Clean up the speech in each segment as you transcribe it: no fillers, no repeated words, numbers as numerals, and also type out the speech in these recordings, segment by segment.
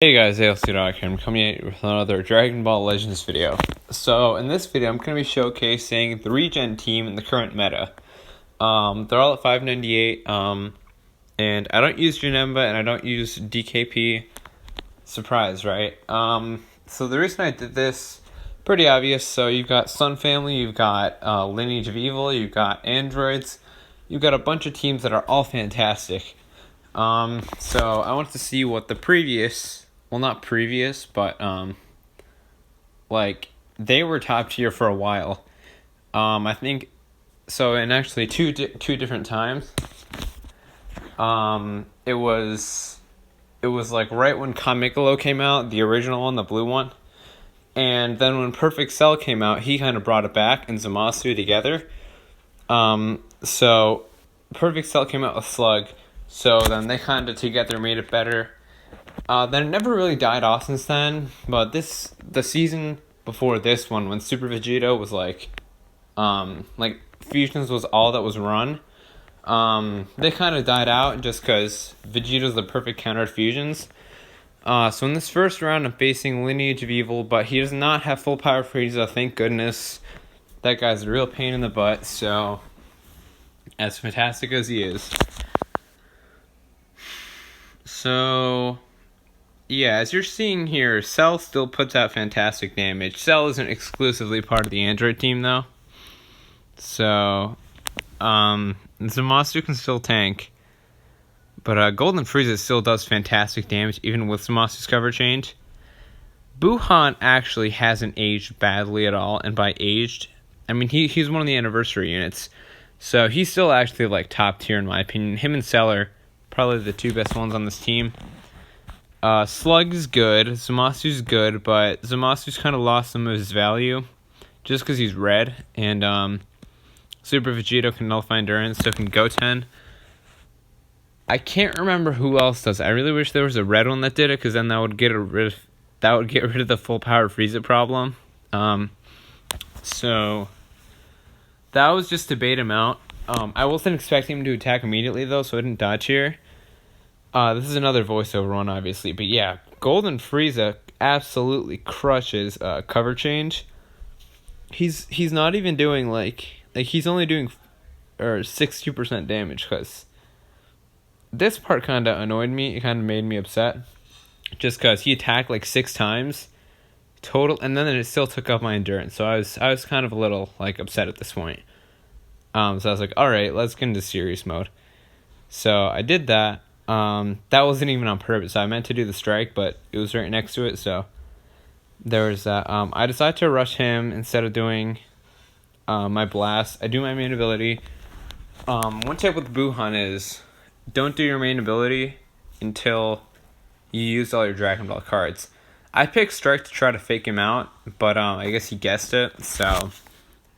Hey guys, ALC here. I'm coming in with another Dragon Ball Legends video. So in this video, I'm going to be showcasing the REGEN team in the current meta. They're all at 598, and I don't use Janemba and I don't use DKP. Surprise, right? So the reason I did this, pretty obvious. So you've got Sun Family, you've got Lineage of Evil, you've got Androids, you've got a bunch of teams that are all fantastic. So I wanted to see what the previous... Well, not previous, but, like, they were top tier for a while. I think, so in actually two different times, it was like right when Kamikalo came out, the original one, the blue one, and then when Perfect Cell came out, he kind of brought it back, and Zamasu together. So Perfect Cell came out with Slug, so then they kind of together made it better. Then it never really died off since then, but the season before this one, when Super Vegeta was like Fusions was all that was run, they kind of died out just because Vegeta's the perfect counter to Fusions. So in this first round, I'm facing Lineage of Evil, but he does not have full power Frieza, thank goodness. That guy's a real pain in the butt, so as fantastic as he is. So... yeah, as you're seeing here, Cell still puts out fantastic damage. Cell isn't exclusively part of the Android team, though. So, Zamasu can still tank. But Golden Frieza still does fantastic damage, even with Zamasu's cover change. Buhan actually hasn't aged badly at all, and by aged, I mean he's one of the anniversary units. So he's still actually like top tier in my opinion. Him and Cell are probably the two best ones on this team. Slug is good, Zamasu's good, but Zamasu's kind of lost some of his value just because he's red, and Super Vegeta can nullify endurance, so can Goten. I can't remember who else does it. I really wish there was a red one that did it, because then that would get rid of the full power Frieza problem. So that was just to bait him out. I wasn't expecting him to attack immediately though, so I didn't dodge here. This is another voiceover one, obviously, but yeah, Golden Frieza absolutely crushes cover change. He's not even doing like he's only doing 60% damage, because this part kind of annoyed me. It kind of made me upset, just because he attacked like 6 times total, and then it still took up my endurance. So I was kind of a little like upset at this point. So I was like, all right, let's get into serious mode. So I did that. That wasn't even on purpose. I meant to do the strike, but it was right next to it, so there was that. I decided to rush him instead of doing my blast. I do my main ability. One tip with Buhan is don't do your main ability until you use all your Dragon Ball cards. I picked strike to try to fake him out, but I guess he guessed it, so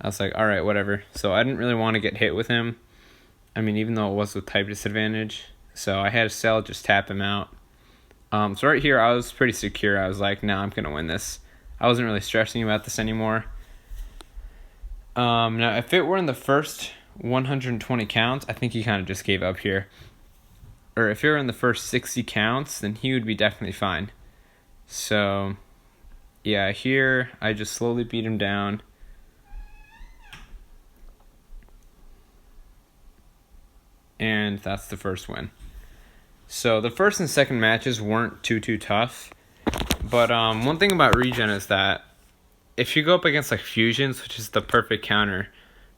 I was like, alright, whatever. So I didn't really want to get hit with him. I mean, even though it was with type disadvantage. So I had a Cell just tap him out. So right here, I was pretty secure. I was like, nah, I'm going to win this. I wasn't really stressing about this anymore. Now, if it were in the first 120 counts, I think he kind of just gave up here. Or if it were in the first 60 counts, then he would be definitely fine. So, yeah, here, I just slowly beat him down. And that's the first win. So the first and second matches weren't too tough, but one thing about REGEN is that if you go up against like Fusions, which is the perfect counter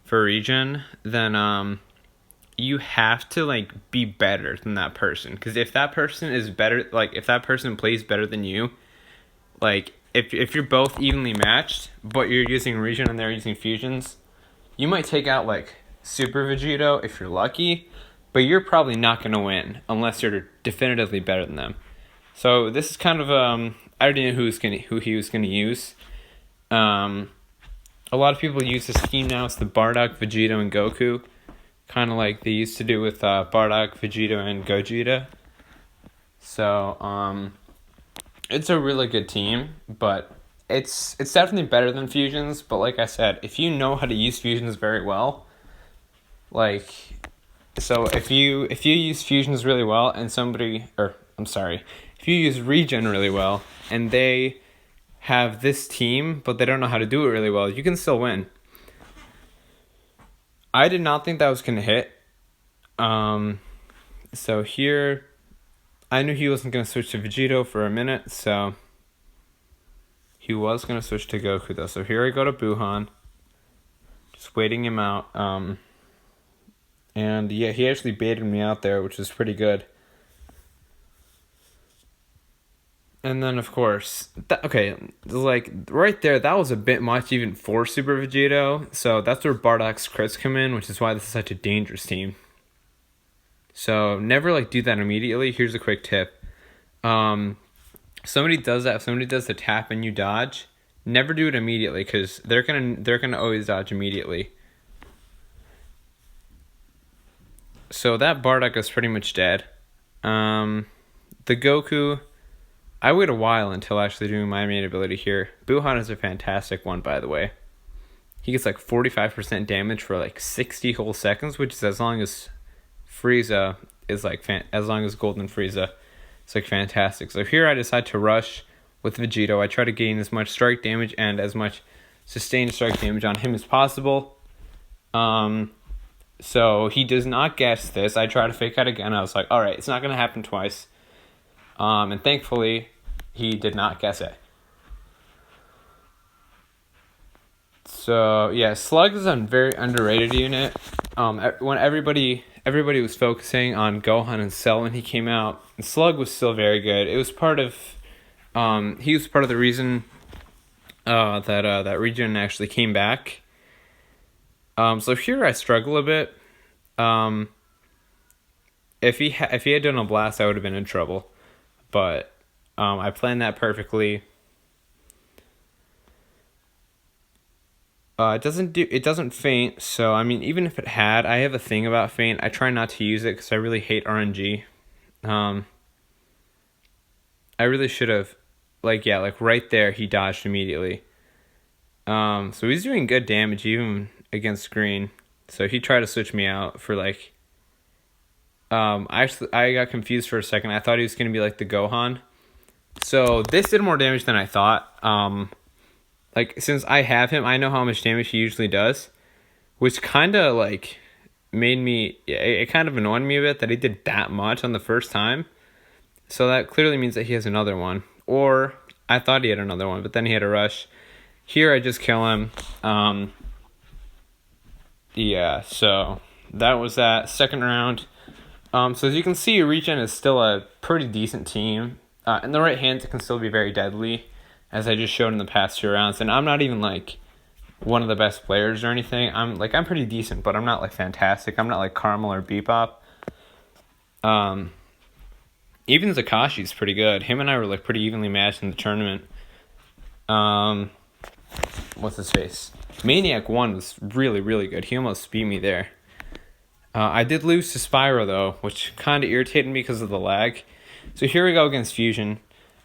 for REGEN, then you have to like be better than that person, because if that person is better, like if that person plays better than you, like if you're both evenly matched, but you're using REGEN and they're using Fusions, you might take out like Super Vegeta if you're lucky. But you're probably not going to win unless you're definitively better than them. So this is kind of I already knew who he was gonna use. A lot of people use this scheme now. It's the Bardock, Vegeta, and Goku, kind of like they used to do with Bardock, Vegeta, and Gogeta. So it's a really good team, but it's definitely better than Fusions. But like I said, if you know how to use Fusions very well, like. So if you use Fusions really well and if if you use REGEN really well, and they have this team, but they don't know how to do it really well, you can still win. I did not think that was going to hit. So here, I knew he wasn't going to switch to Vegito for a minute, so he was going to switch to Goku, though. So here I go to Buhan, just waiting him out. And yeah, he actually baited me out there, which was pretty good. And then, of course, like, right there, that was a bit much, even for Super Vegito. So that's where Bardock's crits come in, which is why this is such a dangerous team. So never, like, do that immediately. Here's a quick tip. Somebody does that. If somebody does the tap and you dodge, never do it immediately, because they're gonna always dodge immediately. So that Bardock is pretty much dead. The Goku, I wait a while until actually doing my main ability here. Buhan is a fantastic one, by the way. He gets like 45% damage for like 60 whole seconds, which is as long as Frieza is like, as long as Golden Frieza. It's like fantastic. So here I decide to rush with Vegito. I try to gain as much strike damage and as much sustained strike damage on him as possible. So he does not guess this. I try to fake out again. I was like, all right, it's not going to happen twice. And thankfully, he did not guess it. So yeah, Slug is a very underrated unit. When everybody was focusing on Gohan and Cell when he came out, Slug was still very good. It was part of, he was part of the reason that REGEN actually came back. So here I struggle a bit. If he had done a blast, I would have been in trouble. But I planned that perfectly. It doesn't faint, so I mean, even if it had, I have a thing about faint. I try not to use it because I really hate RNG. I really should have, like right there, he dodged immediately. So he's doing good damage even against green. So he tried to switch me out for like, I got confused for a second. I thought he was going to be like the Gohan. So this did more damage than I thought. Like, since I have him, I know how much damage he usually does, which kind of like made me, it kind of annoyed me a bit that he did that much on the first time. So that clearly means that he has another one, or I thought he had another one, but then he had a rush. Here I just kill him. Yeah, so that was that second round. So as you can see, REGEN is still a pretty decent team. In the right hands, it can still be very deadly, as I just showed in the past 2 rounds. And I'm not even like one of the best players or anything. I'm pretty decent, but I'm not like fantastic. I'm not like Caramel or Bebop. Even Zakashi's pretty good. Him and I were like pretty evenly matched in the tournament. What's his face? Maniac 1 was really, really good. He almost beat me there. I did lose to Spyro, though, which kind of irritated me because of the lag. So here we go against Fusion.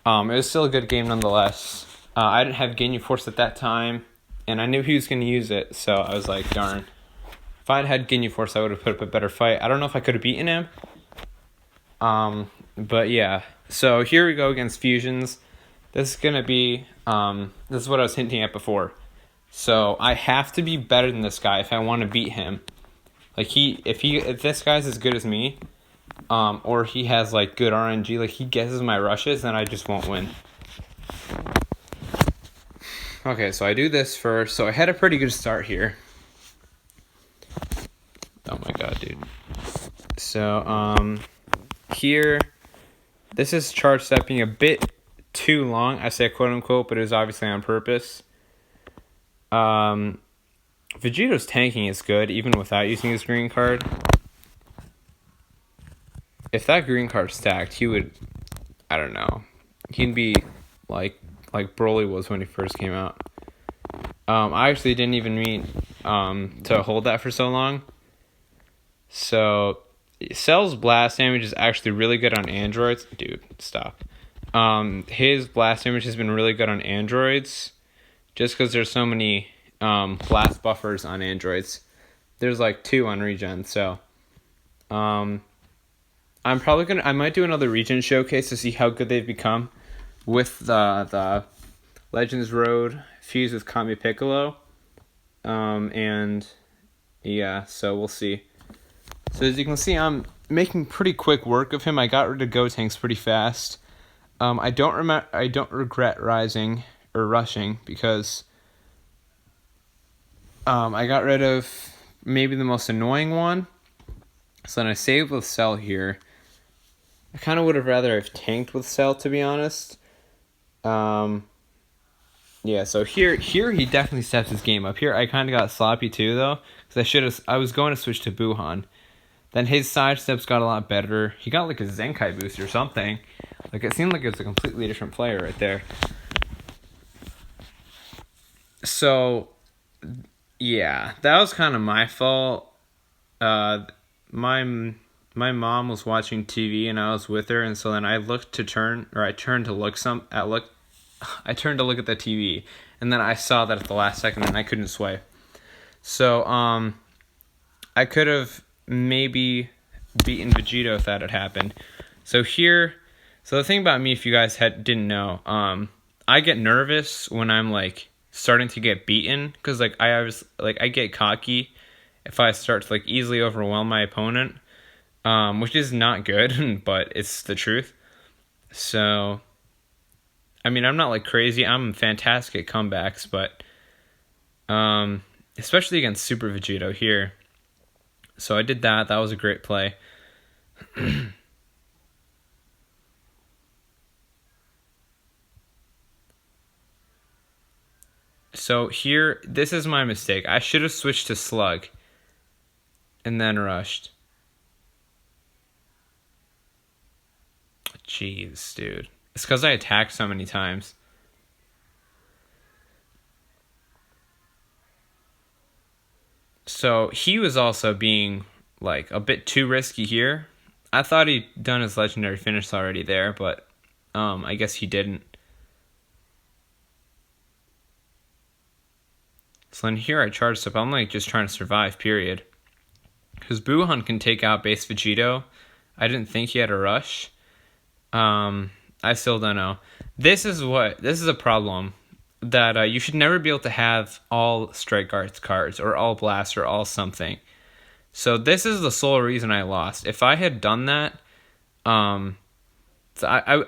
It was still a good game nonetheless. I didn't have Ginyu Force at that time, and I knew he was going to use it, so I was like, darn. If I'd had Ginyu Force, I would have put up a better fight. I don't know if I could have beaten him. But yeah. So here we go against Fusions. This is going to be, this is what I was hinting at before. So I have to be better than this guy if I want to beat him. Like if this guy's as good as me, or he has like good RNG, like he guesses my rushes, then I just won't win. Okay, so I do this first. So I had a pretty good start here. Oh my god, dude. So here, this is charge stepping a bit too long. I say quote unquote, but it was obviously on purpose. Vegito's tanking is good, even without using his green card. If that green card stacked, he would, I don't know, he'd be like Broly was when he first came out. I actually didn't even mean to hold that for so long. So, Cell's blast damage is actually really good on androids. Dude, stop. His blast damage has been really good on androids, just because there's so many blast buffers on androids. There's like 2 on REGEN, so I might do another region showcase to see how good they've become with the Legends Road fused with Kami Piccolo. And yeah, so we'll see. So as you can see, I'm making pretty quick work of him. I got rid of Gotenks pretty fast. I don't regret rising or rushing because I got rid of maybe the most annoying one. So then I saved with Cell here. I kind of would have rather have tanked with Cell, to be honest. Yeah, so here he definitely steps his game up. Here I kind of got sloppy too, though, because I was going to switch to Buhan. Then his side steps got a lot better. He got like a Zenkai boost or something. Like it seemed like it was a completely different player right there. So, yeah, that was kind of my fault. My mom was watching TV and I was with her, and so then I turned to look at the TV, and then I saw that at the last second and I couldn't sway. So I could have maybe beaten Vegito if that had happened. So the thing about me, if you guys didn't know, I get nervous when I'm like starting to get beaten, because like I get cocky if I start to like easily overwhelm my opponent, which is not good, but it's the truth. So, I mean, I'm not like crazy. I'm fantastic at comebacks, but especially against Super Vegito here. So I did that. That was a great play. So here, this is my mistake. I should have switched to Slug and then rushed. Jeez, dude. It's because I attacked so many times. So he was also being like a bit too risky here. I thought he'd done his legendary finish already there, but I guess he didn't. So then here I charged up. I'm like just trying to survive, period. Because Buhan can take out base Vegito. I didn't think he had a rush. I still don't know. This is a problem that you should never be able to have all Strike Arts cards or all Blast or all something. So this is the sole reason I lost. If I had done that, I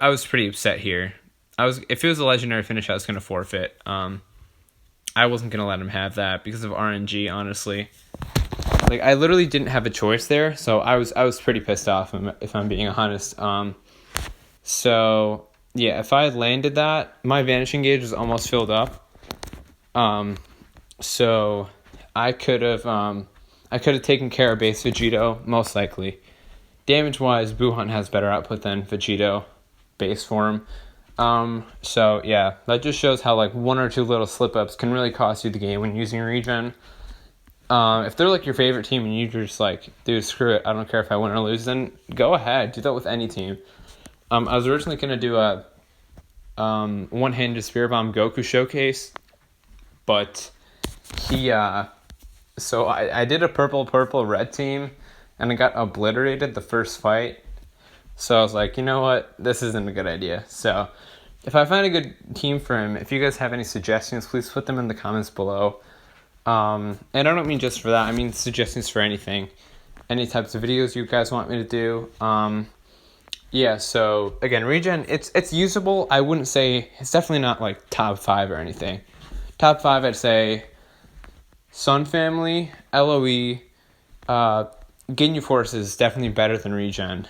was pretty upset here. If it was a legendary finish, I was going to forfeit. I wasn't going to let him have that because of RNG, honestly. Like, I literally didn't have a choice there, so I was pretty pissed off, if I'm being honest. So, yeah, if I had landed that, my Vanishing Gauge was almost filled up. So, I could have taken care of base Vegito, most likely. Damage-wise, Buhan has better output than Vegito base form. So yeah, that just shows how like one or two little slip-ups can really cost you the game when using regen. If they're like your favorite team and you're just like, dude, screw it, I don't care if I win or lose, then go ahead, do that with any team. I was originally going to do a one-handed Spear Bomb Goku showcase, but so I did a purple red team and I got obliterated the first fight. So I was like, you know what? This isn't a good idea. So if I find a good team for him, if you guys have any suggestions, please put them in the comments below. And I don't mean just for that. I mean suggestions for anything. Any types of videos you guys want me to do. Yeah, so again, regen, it's usable. I wouldn't say, it's definitely not like top 5 or anything. Top 5, I'd say Sun Family, LOE, Ginyu Force is definitely better than regen.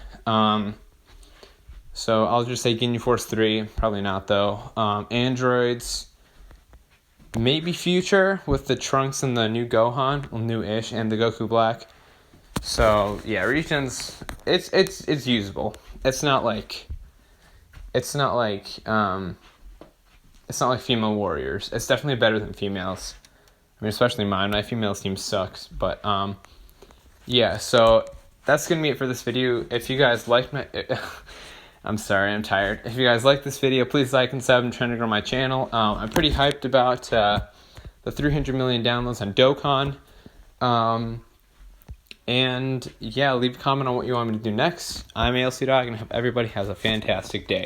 So I'll just say Ginyu Force 3, probably not though. Androids, maybe Future with the Trunks and the new Gohan, well, new-ish, and the Goku Black. So yeah, regens, it's usable. It's not like female warriors. It's definitely better than females. I mean, especially mine. My females team sucks, but yeah. So that's gonna be it for this video. If you guys like my, I'm sorry, I'm tired. If you guys like this video, please like and sub. I'm trying to grow my channel. I'm pretty hyped about the 300 million downloads on Dokkan. And yeah, leave a comment on what you want me to do next. I'm ALC Dog, and I hope everybody has a fantastic day.